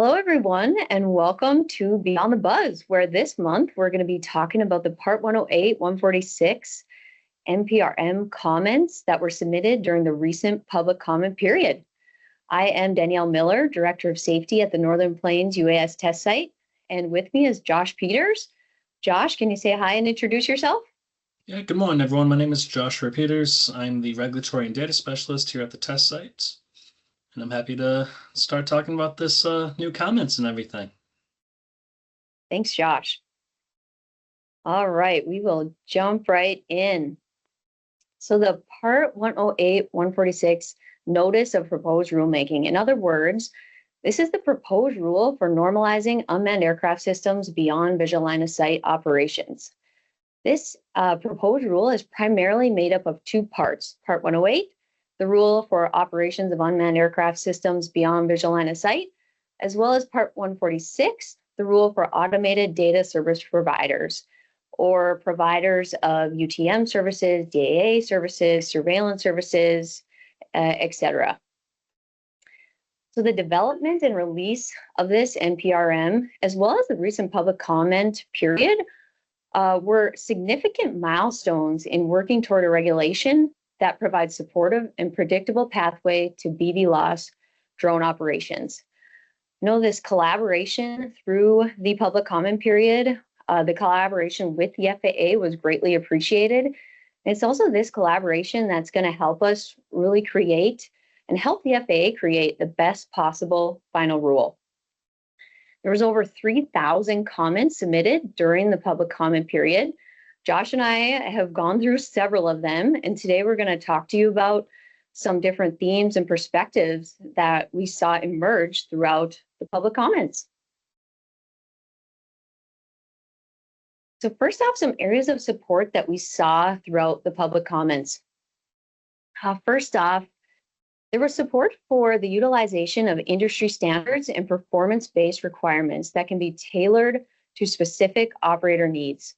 Hello, everyone, and welcome to Beyond the Buzz, where this month we're going to be talking about the Part 108, 146 NPRM comments that were submitted during the recent public comment period. I am Danielle Miller, Director of Safety at the Northern Plains UAS Test Site, and with me is Josh Peters. Josh, can you say hi and introduce yourself? Yeah, good morning, everyone. My name is Joshua Peters. I'm the Regulatory and Data Specialist here at the test site, and I'm happy to start talking about this new comments and everything. Thanks, Josh. All right, we will jump right in. So the Part 108, 146 Notice of Proposed Rulemaking. In other words, this is the proposed rule for normalizing unmanned aircraft systems beyond visual line of sight operations. This proposed rule is primarily made up of two parts. Part 108, the rule for operations of unmanned aircraft systems beyond visual line of sight, as well as Part 146, the rule for automated data service providers, or providers of UTM services, DAA services, surveillance services, etc. So the development and release of this NPRM, as well as the recent public comment period, were significant milestones in working toward a regulation that provides supportive and predictable pathway to BVLOS drone operations. This collaboration through the public comment period, the collaboration with the FAA was greatly appreciated. It's also this collaboration that's going to help us really create and help the FAA create the best possible final rule. There was over 3,000 comments submitted during the public comment period. Josh and I have gone through several of them, and today we're going to talk to you about some different themes and perspectives that we saw emerge throughout the public comments. So first off, some areas of support that we saw throughout the public comments. First off, there was support for the utilization of industry standards and performance-based requirements that can be tailored to specific operator needs.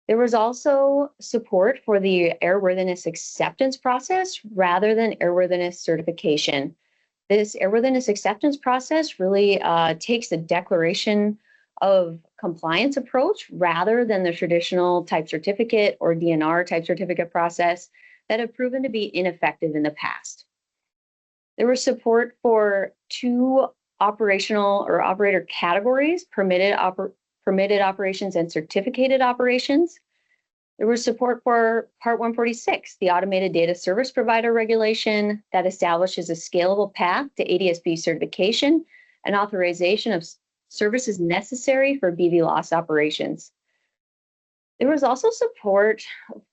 There was also support for the airworthiness acceptance process rather than airworthiness certification. This airworthiness acceptance process really takes the declaration of compliance approach rather than the traditional type certificate or DNR type certificate process that have proven to be ineffective in the past. There was support for two operational or operator categories, permitted operations and certificated operations. There was support for Part 146, the Automated Data Service Provider Regulation that establishes a scalable path to ADS-B certification and authorization of services necessary for BVLOS operations. There was also support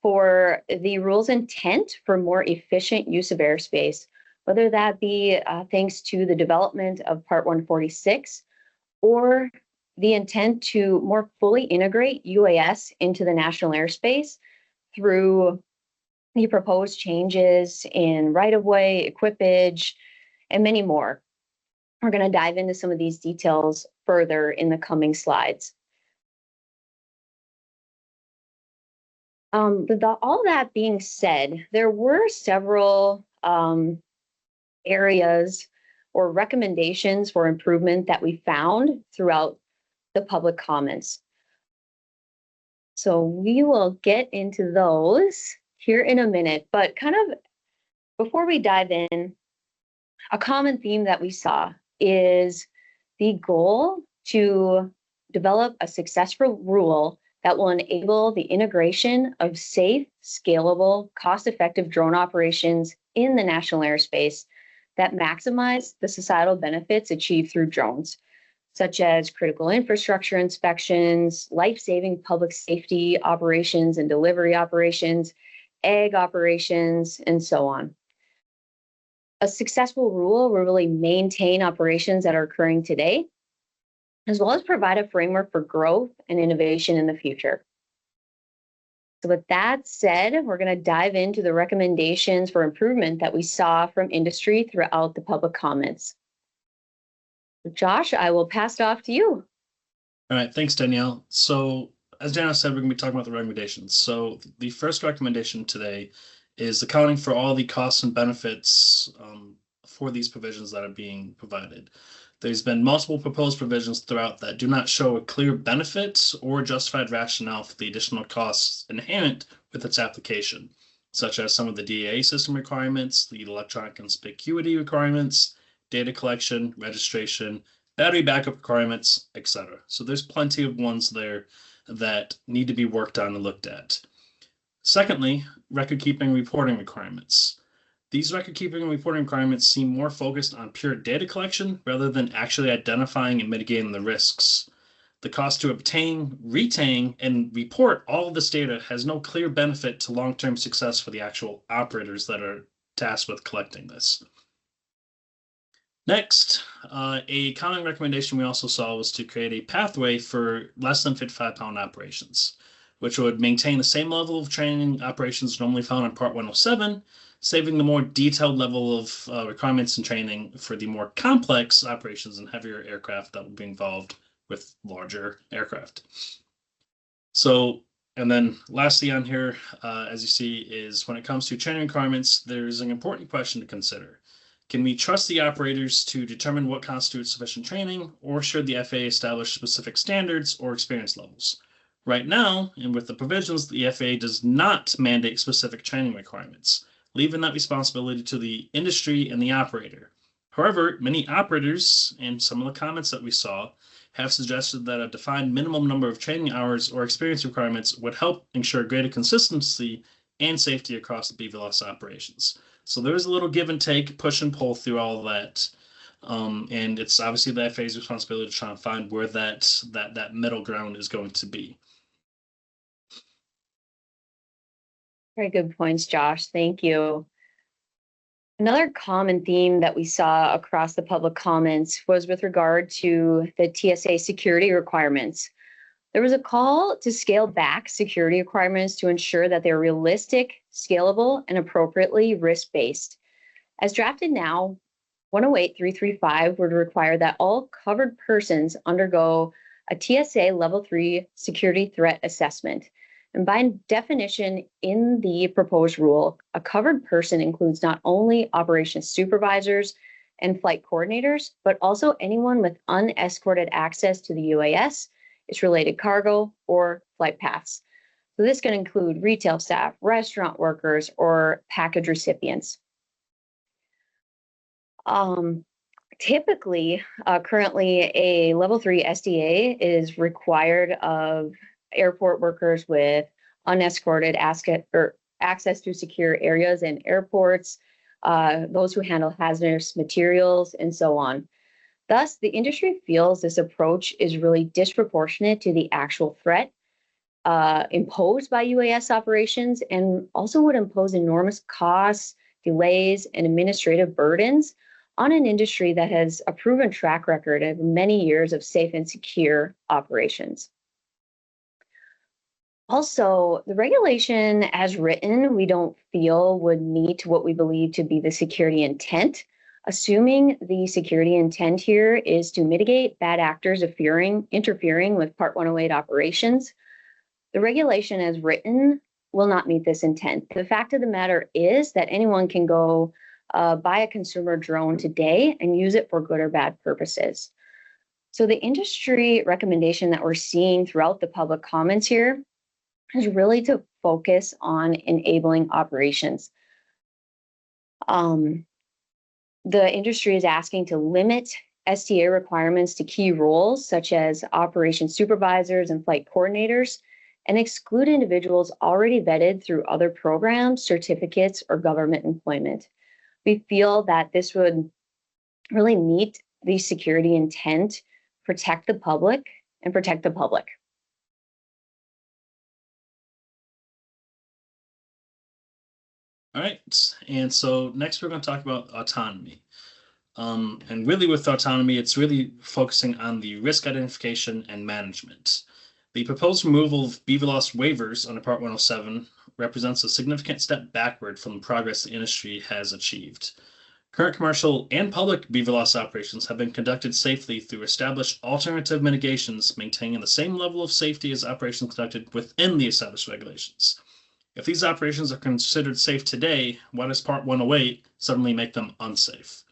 for the rule's intent for more efficient use of airspace, whether that be thanks to the development of Part 146 or the intent to more fully integrate UAS into the national airspace through the proposed changes in right-of-way, equipage, and many more. We're going to dive into some of these details further in the coming slides. All that being said, there were several areas or recommendations for improvement that we found throughout the public comments. So we will get into those here in a minute, but kind of before we dive in, a common theme that we saw is the goal to develop a successful rule that will enable the integration of safe, scalable, cost-effective drone operations in the national airspace that maximize the societal benefits achieved through drones, such as critical infrastructure inspections, life-saving public safety operations and delivery operations, ag operations, and so on. A successful rule will really maintain operations that are occurring today, as well as provide a framework for growth and innovation in the future. So with that said, we're going to dive into the recommendations for improvement that we saw from industry throughout the public comments. Josh, I will pass it off to you. All right, thanks, Danielle. So as Danielle said, we're going to be talking about the recommendations. So the first recommendation today is accounting for all the costs and benefits for these provisions that are being provided. There's been multiple proposed provisions throughout that do not show a clear benefit or justified rationale for the additional costs inherent with its application, such as some of the DAA system requirements, the electronic conspicuity requirements, data collection, registration, battery backup requirements, etc. So there's plenty of ones there that need to be worked on and looked at. Secondly, record keeping reporting requirements. These record keeping and reporting requirements seem more focused on pure data collection rather than actually identifying and mitigating the risks. The cost to obtain, retain, and report all of this data has no clear benefit to long-term success for the actual operators that are tasked with collecting this. Next, a common recommendation we also saw was to create a pathway for less than 55-pound operations, which would maintain the same level of training operations normally found in Part 107, saving the more detailed level of requirements and training for the more complex operations and heavier aircraft that will be involved with larger aircraft. So, and then lastly on here, as you see, is when it comes to training requirements, there's an important question to consider. Can we trust the operators to determine what constitutes sufficient training, or should the FAA establish specific standards or experience levels? Right now, and with the provisions, the FAA does not mandate specific training requirements, leaving that responsibility to the industry and the operator. However, many operators, and some of the comments that we saw, have suggested that a defined minimum number of training hours or experience requirements would help ensure greater consistency and safety across the BVLOS operations. So there's a little give and take, push and pull through all of that. And it's obviously the FAA's responsibility to try and find where that middle ground is going to be. Very good points, Josh. Thank you. Another common theme that we saw across the public comments was with regard to the TSA security requirements. There was a call to scale back security requirements to ensure that they're realistic, scalable, and appropriately risk-based. As drafted now, 108.335 would require that all covered persons undergo a TSA Level 3 security threat assessment. And by definition in the proposed rule, a covered person includes not only operations supervisors and flight coordinators, but also anyone with unescorted access to the UAS, its related cargo, or flight paths. So this can include retail staff, restaurant workers, or package recipients. Typically, currently, a Level 3 SDA is required of airport workers with unescorted access to secure areas in airports, those who handle hazardous materials, and so on. Thus, the industry feels this approach is really disproportionate to the actual threat imposed by UAS operations, and also would impose enormous costs, delays, and administrative burdens on an industry that has a proven track record of many years of safe and secure operations. Also, the regulation as written, we don't feel would meet what we believe to be the security intent, assuming the security intent here is to mitigate bad actors interfering with Part 108 operations. The regulation as written will not meet this intent. The fact of the matter is that anyone can go buy a consumer drone today and use it for good or bad purposes. So the industry recommendation that we're seeing throughout the public comments here is really to focus on enabling operations. The industry is asking to limit STA requirements to key roles such as operations supervisors and flight coordinators, and exclude individuals already vetted through other programs, certificates, or government employment. We feel that this would really meet the security intent, protect the public, and protect the public. All right, and so next we're going to talk about autonomy. And really with autonomy, it's really focusing on the risk identification and management. The proposed removal of BVLOS waivers under Part 107 represents a significant step backward from the progress the industry has achieved. Current commercial and public BVLOS operations have been conducted safely through established alternative mitigations, maintaining the same level of safety as operations conducted within the established regulations. If these operations are considered safe today, why does Part 108 suddenly make them unsafe?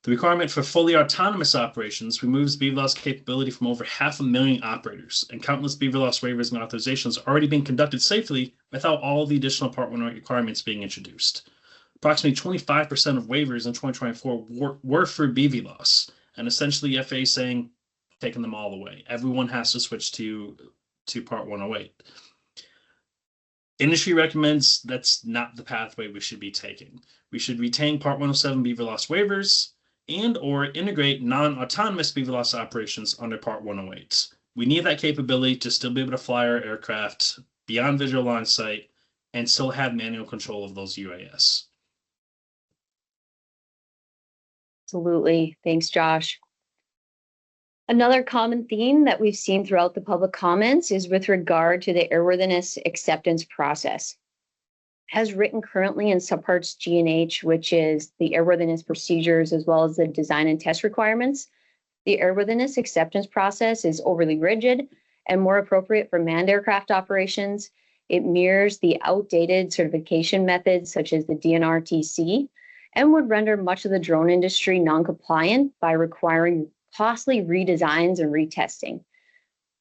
The requirement for fully autonomous operations removes BVLOS capability from over 500,000 operators, and countless BVLOS waivers and authorizations are already being conducted safely without all the additional Part 108 requirements being introduced. Approximately 25% of waivers in 2024 were for BVLOS, and essentially FAA saying, taking them all away. Everyone has to switch to Part 108. Industry recommends that's not the pathway we should be taking. We should retain Part 107 BVLOS waivers and or integrate non-autonomous BVLOS operations under Part 108. We need that capability to still be able to fly our aircraft beyond visual line of sight and still have manual control of those UAS. Absolutely. Thanks, Josh. Another common theme that we've seen throughout the public comments is with regard to the airworthiness acceptance process. As written currently in subparts G and H, which is the airworthiness procedures as well as the design and test requirements, the airworthiness acceptance process is overly rigid and more appropriate for manned aircraft operations. It mirrors the outdated certification methods such as the DNRTC and would render much of the drone industry non-compliant by requiring costly redesigns and retesting.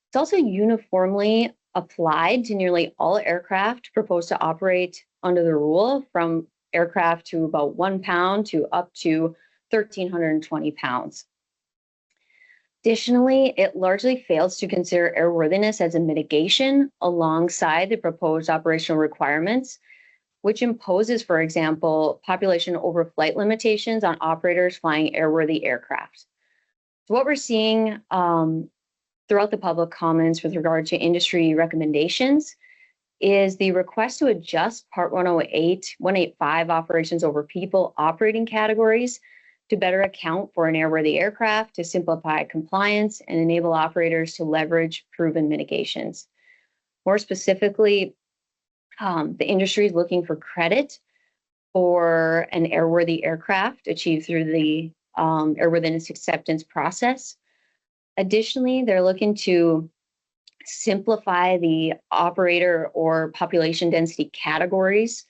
It's also uniformly applied to nearly all aircraft proposed to operate under the rule, from aircraft to about 1 pound to up to 1,320 pounds. Additionally, it largely fails to consider airworthiness as a mitigation alongside the proposed operational requirements, which imposes, for example, population overflight limitations on operators flying airworthy aircraft. So what we're seeing throughout the public comments with regard to industry recommendations is the request to adjust Part 108, 185 operations over people operating categories to better account for an airworthy aircraft, to simplify compliance and enable operators to leverage proven mitigations. More specifically, the industry is looking for credit for an airworthy aircraft achieved through the airworthiness acceptance process. Additionally, they're looking to simplify the operator or population density categories,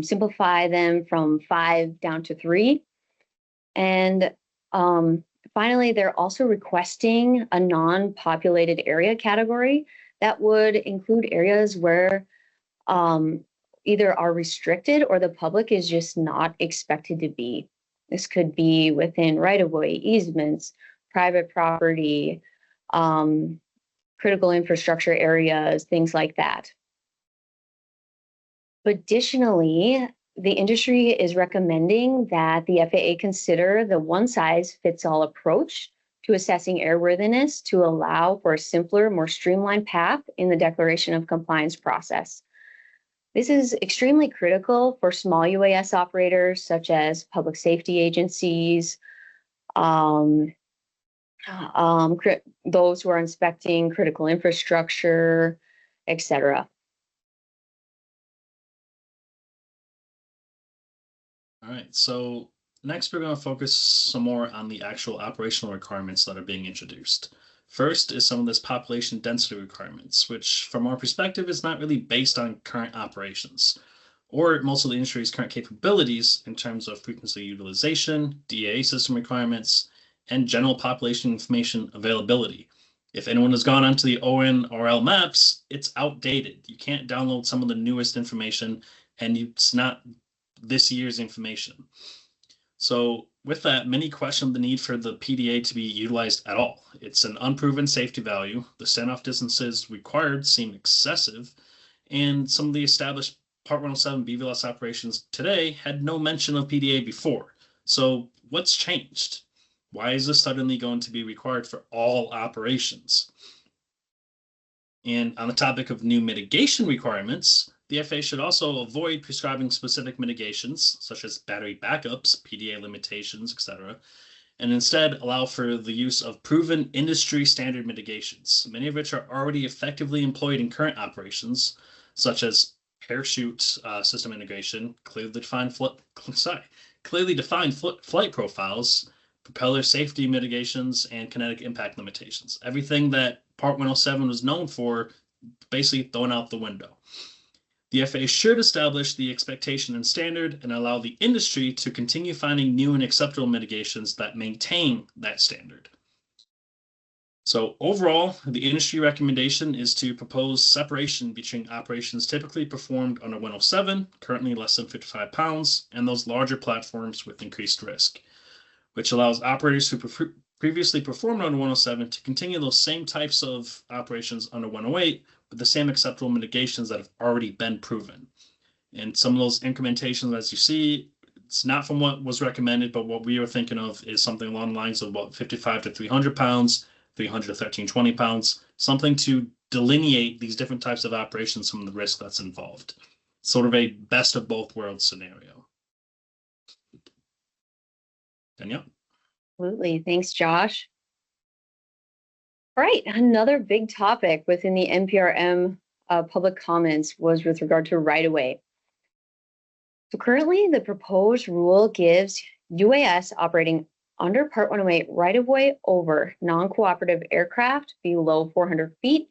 simplify them from 5 down to 3. And finally, they're also requesting a non-populated area category that would include areas where either are restricted or the public is just not expected to be. This could be within right-of-way, easements, private property, critical infrastructure areas, things like that. Additionally, the industry is recommending that the FAA consider the one-size-fits-all approach to assessing airworthiness to allow for a simpler, more streamlined path in the declaration of compliance process. This is extremely critical for small UAS operators such as public safety agencies, those who are inspecting critical infrastructure, etc. All right, so next we're going to focus some more on the actual operational requirements that are being introduced. First is some of this population density requirements, which from our perspective is not really based on current operations or most of the industry's current capabilities in terms of frequency utilization, DAA system requirements, and general population information availability. If anyone has gone onto the ONRL maps, it's outdated. You can't download some of the newest information, and it's not this year's information. So with that, many question the need for the PDA to be utilized at all. It's an unproven safety value. The standoff distances required seem excessive, and some of the established Part 107 BVLOS operations today had no mention of PDA before. So what's changed? Why is this suddenly going to be required for all operations? And on the topic of new mitigation requirements, the FAA should also avoid prescribing specific mitigations, such as battery backups, PDA limitations, etc., and instead allow for the use of proven industry standard mitigations, many of which are already effectively employed in current operations, such as parachute system integration, clearly defined flight profiles, propeller safety mitigations, and kinetic impact limitations. Everything that Part 107 was known for, basically thrown out the window. The FAA should establish the expectation and standard and allow the industry to continue finding new and acceptable mitigations that maintain that standard. So overall, the industry recommendation is to propose separation between operations typically performed under 107, currently less than 55 pounds, and those larger platforms with increased risk, which allows operators who previously performed under 107 to continue those same types of operations under 108 with the same acceptable mitigations that have already been proven. And some of those incrementations, as you see, it's not from what was recommended, but what we were thinking of is something along the lines of about 55 to 300 pounds, 300 to 1320 pounds, something to delineate these different types of operations from the risk that's involved. Sort of a best of both worlds scenario. Danielle? Absolutely. Thanks, Josh. All right, another big topic within the NPRM public comments was with regard to right-of-way. So currently, the proposed rule gives UAS operating under Part 108 right-of-way over non-cooperative aircraft below 400 feet,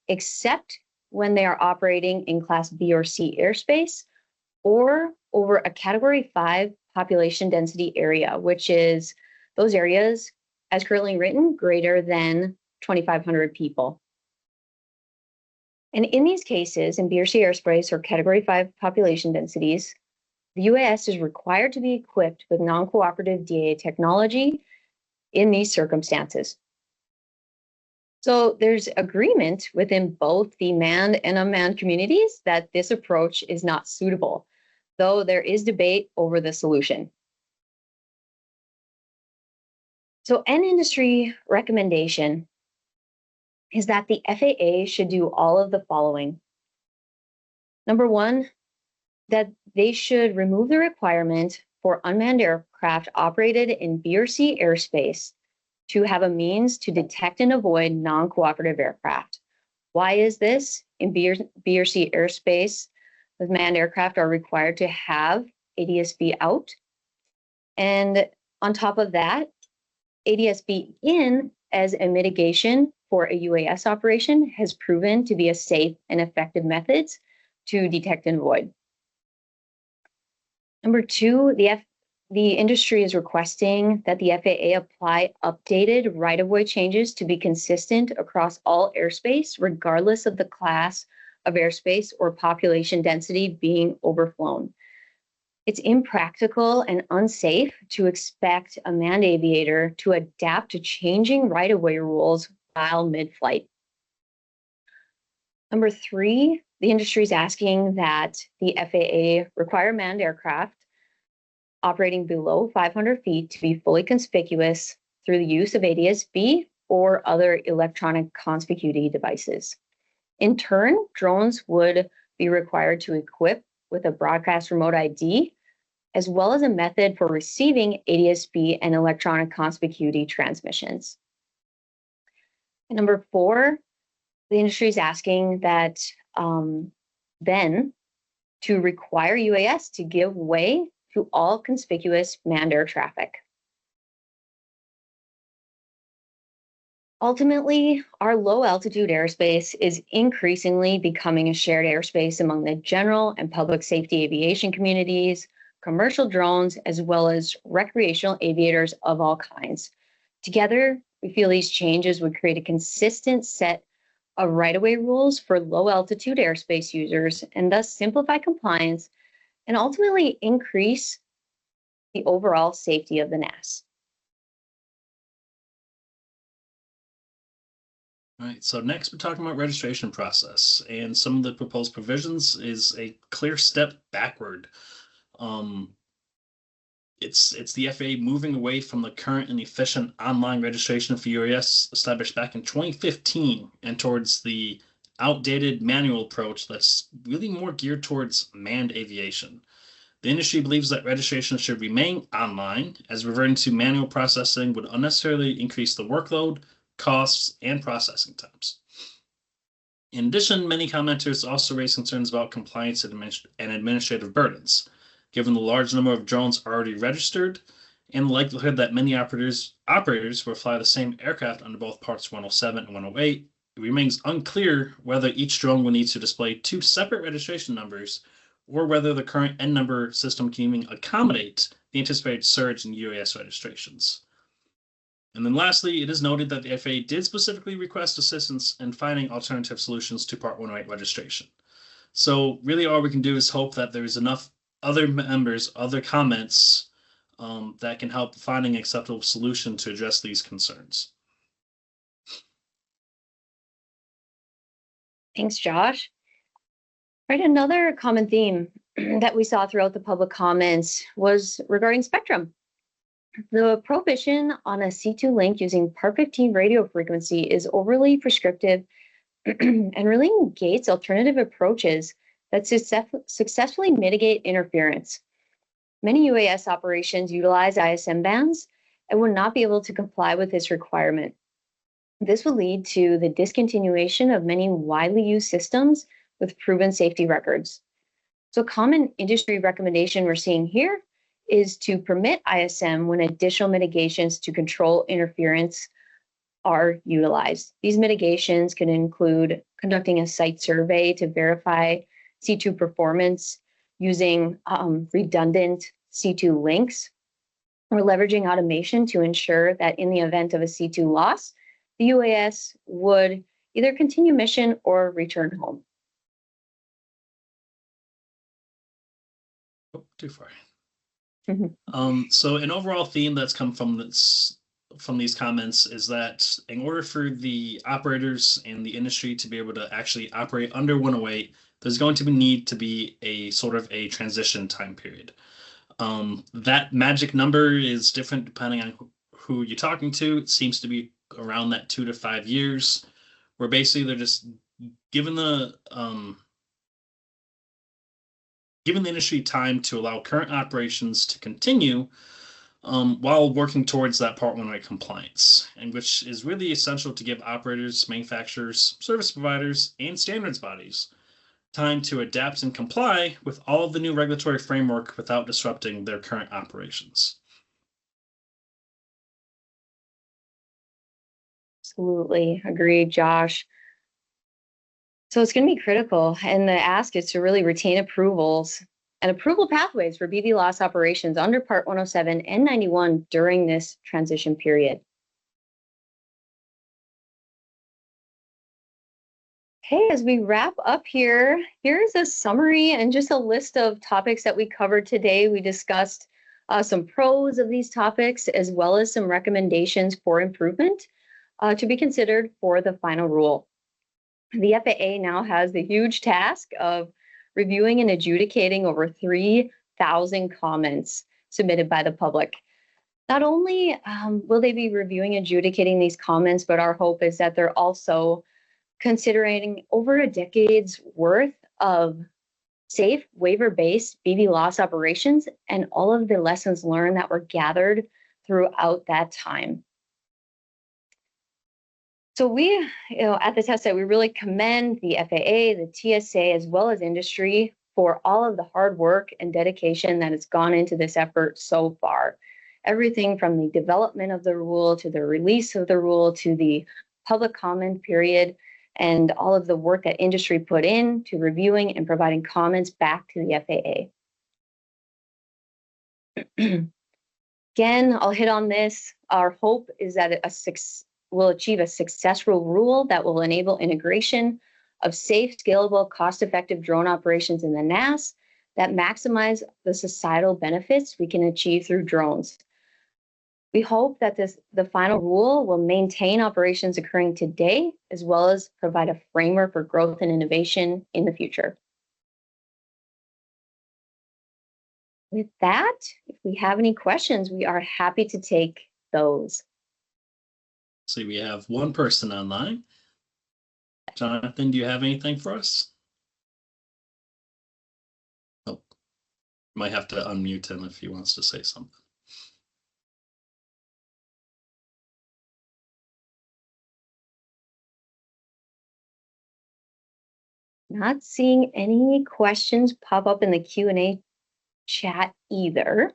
except when they are operating in Class B or C airspace, or over a Category 5 population density area, which is those areas, as currently written, greater than 2,500 people. And in these cases, in B or C airspace or Category 5 population densities, the UAS is required to be equipped with non-cooperative DAA technology in these circumstances. So there's agreement within both the manned and unmanned communities that this approach is not suitable, though there is debate over the solution. So an industry recommendation is that the FAA should do all of the following. Number one, that they should remove the requirement for unmanned aircraft operated in B or C airspace to have a means to detect and avoid non-cooperative aircraft. Why is this? In B or C airspace, the manned aircraft are required to have ADS-B out. And on top of that, ADS-B in as a mitigation for a UAS operation has proven to be a safe and effective method to detect and avoid. Number two, the industry is requesting that the FAA apply updated right-of-way changes to be consistent across all airspace, regardless of the class of airspace or population density being overflown. It's impractical and unsafe to expect a manned aviator to adapt to changing right-of-way rules while mid-flight. Number three, the industry is asking that the FAA require manned aircraft operating below 500 feet to be fully conspicuous through the use of ADS-B or other electronic conspicuity devices. In turn, drones would be required to equip with a broadcast remote ID, as well as a method for receiving ADS-B and electronic conspicuity transmissions. And number four, the industry is asking that then to require UAS to give way to all conspicuous manned air traffic. Ultimately, our low altitude airspace is increasingly becoming a shared airspace among the general and public safety aviation communities, commercial drones, as well as recreational aviators of all kinds. Together, we feel these changes would create a consistent set of right-of-way rules for low altitude airspace users and thus simplify compliance and ultimately increase the overall safety of the NAS. All right, so next we're talking about registration process, and some of the proposed provisions is a clear step backward. It's the FAA moving away from the current and efficient online registration for UAS established back in 2015 and towards the outdated manual approach that's really more geared towards manned aviation. The industry believes that registration should remain online, as reverting to manual processing would unnecessarily increase the workload, costs, and processing times. In addition, many commenters also raise concerns about compliance and administrative burdens, given the large number of drones already registered and the likelihood that many operators will fly the same aircraft under both Parts 107 and 108, it remains unclear whether each drone will need to display two separate registration numbers or whether the current N number system can even accommodate the anticipated surge in UAS registrations. And then lastly, it is noted that the FAA did specifically request assistance in finding alternative solutions to Part 108 registration. So really all we can do is hope that there's enough other members, other comments that can help finding an acceptable solution to address these concerns. Thanks, Josh. Right, another common theme that we saw throughout the public comments was regarding spectrum. The prohibition on a C2 link using Part 15 radio frequency is overly prescriptive and really negates alternative approaches that successfully mitigate interference. Many UAS operations utilize ISM bands and would not be able to comply with this requirement. This will lead to the discontinuation of many widely used systems with proven safety records. So a common industry recommendation we're seeing here is to permit ISM when additional mitigations to control interference are utilized. These mitigations can include conducting a site survey to verify C2 performance, using redundant C2 links, or leveraging automation to ensure that in the event of a C2 loss, the UAS would either continue mission or return home. Oh, too far. So an overall theme that's come from these comments is that in order for the operators and the industry to be able to actually operate under 108, there's going to need to be a sort of a transition time period. That magic number is different depending on who you're talking to. It seems to be around that 2 to 5 years, where basically they're just given the industry time to allow current operations to continue while working towards that Part 108 compliance, and which is really essential to give operators, manufacturers, service providers, and standards bodies time to adapt and comply with all of the new regulatory framework without disrupting their current operations. Absolutely. Agreed, Josh. So it's going to be critical. And the ask is to really retain approvals and approval pathways for BVLOS operations under Part 107 and 91 during this transition period. Okay, as we wrap up here, here's a summary and just a list of topics that we covered today. We discussed some pros of these topics, as well as some recommendations for improvement to be considered for the final rule. The FAA now has the huge task of reviewing and adjudicating over 3,000 comments submitted by the public. Not only will they be reviewing and adjudicating these comments, but our hope is that they're also considering over a decade's worth of safe waiver-based BVLOS operations and all of the lessons learned that were gathered throughout that time. So we, at the test site, we really commend the FAA, the TSA, as well as industry for all of the hard work and dedication that has gone into this effort so far. Everything from the development of the rule to the release of the rule to the public comment period, and all of the work that industry put in to reviewing and providing comments back to the FAA. Again, I'll hit on this. Our hope is that we'll achieve a successful rule that will enable integration of safe, scalable, cost-effective drone operations in the NAS that maximize the societal benefits we can achieve through drones. We hope that the final rule will maintain operations occurring today, as well as provide a framework for growth and innovation in the future. With that, if we have any questions, we are happy to take those. So we have one person online. Jonathan, do you have anything for us? Oh, might have to unmute him if he wants to say something. Not seeing any questions pop up in the Q&A chat either.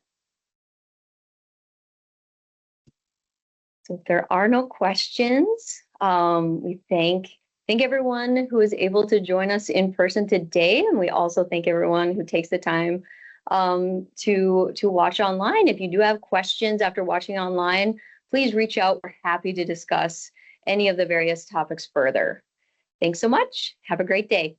So if there are no questions, we thank Thank everyone who is able to join us in person today. And we also thank everyone who takes the time to watch online. If you do have questions after watching online, please reach out. We're happy to discuss any of the various topics further. Thanks so much. Have a great day.